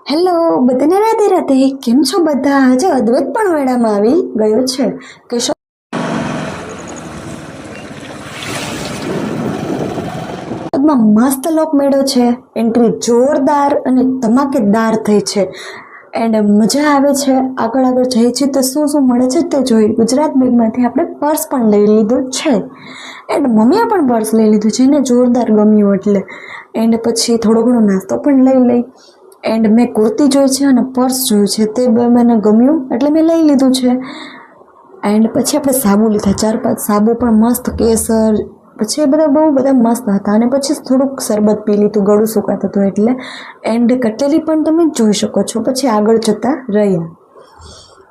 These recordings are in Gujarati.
હેલો બધાને રાધે રાધે. કેમ છો બધા? આજે અદ્વૈત પણ વેળામાં આવી ગયો છે. કેશોદમાં મસ્ત લોક મેળો છે. એન્ટ્રી જોરદાર અને ધમાકેદાર થઈ છે એન્ડ મજા આવે છે. આગળ આગળ જઈએ છીએ તો શું શું મળે છે તે જોઈ. ગુજરાત બેગમાંથી આપણે પર્સ પણ લઈ લીધું છે એન્ડ મમ્મીએ પણ પર્સ લઈ લીધું છે એને જોરદાર ગમ્યું એટલે. એન્ડ પછી થોડો ઘણો નાસ્તો પણ લઈ એન્ડ મેં કુર્તી જોઈ છે અને પર્સ જોયું છે તે બે મને ગમ્યું એટલે મેં લઈ લીધું છે. એન્ડ પછી આપણે સાબુ લીધા 4-5 સાબુ પણ મસ્ત કેસર પછી એ બધા બહુ બધા મસ્ત હતા. અને પછી થોડુંક શરબત પી લીધું, ગળું સુકાતું હતું એટલે. એન્ડ કટલેરી પણ તમે જોઈ શકો છો. પછી આગળ જતા રહ્યા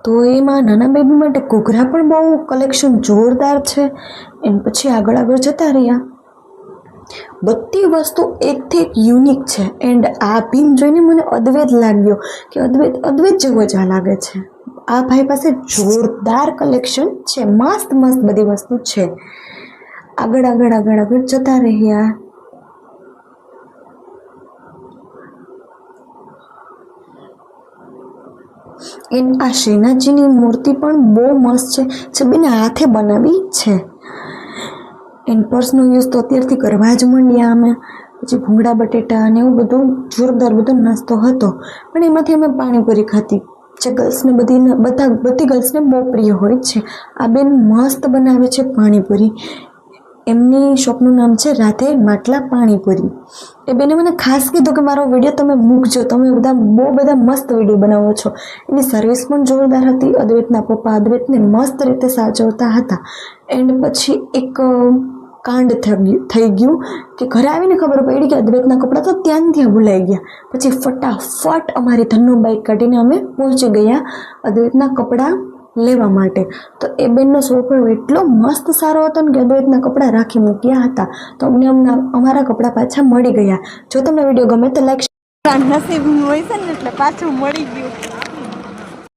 તો એમાં નાના બેબી માટે ઘૂઘરા પણ બહુ કલેક્શન જોરદાર છે. એન્ડ પછી આગળ આગળ જતા રહ્યા. બધી વસ્તુ એકથી એક યુનિક છે. એન્ડ આ ભીમ જોઈને મને અદ્વૈત લાગ્યો કે અદ્વૈત જેવો જ આ લાગે છે. આ ભાઈ પાસે જોરદાર કલેક્શન છે, મસ્ત મસ્ત બધી વસ્તુ છે. આગળ આગળ આગળ આગળ જતા રહ્યા. એન્ડ આ શ્રીનાથજીની મૂર્તિ પણ બહુ મસ્ત છે જે બેને હાથે બનાવી છે. એન્ડ પર્સનો યુઝ તો અત્યારથી કરવા જ માંડ્યા અમે. પછી ભૂંગળા બટેટા અને એવું બધું જોરદાર બધો નાસ્તો હતો. પણ એમાંથી અમે પાણીપુરી ખાધી જે ગર્લ્સને બધી ગર્લ્સને બહુ પ્રિય હોય છે. આ બેન મસ્ત બનાવે છે પાણીપુરી. એમની શોપનું નામ છે રાધે માટલા પાણીપુરી. એ બેને મને ખાસ કીધું કે મારો વિડીયો તમે મૂકજો, તમે બધા બહુ બધા મસ્ત વિડીયો બનાવો છો. એની સર્વિસ પણ જોરદાર હતી. અદ્વૈતના પપ્પા અદ્વૈતને મસ્ત રીતે સાચવતા હતા. એન્ડ પછી એક કાંડ થઈ ગયું કે ઘરે આવીને ખબર પડી કે અદ્વૈતના કપડાં તો ત્યાં ભૂલાઈ ગયા. પછી ફટાફટ અમારી ધનનો બાઇક કાઢીને અમે પહોંચી ગયા અદ્વૈતના કપડાં લેવા માટે. તો એ બેનનો સ્વભાવ એટલો મસ્ત સારો હતો ને કે અદ્વૈતના કપડાં રાખી મૂક્યા હતા. તો અમને અમારા કપડાં પાછા મળી ગયા. જો તમને વિડીયો ગમે તો લાઈક. નસીબ હોય છે ને એટલે પાછું મળી ગયું.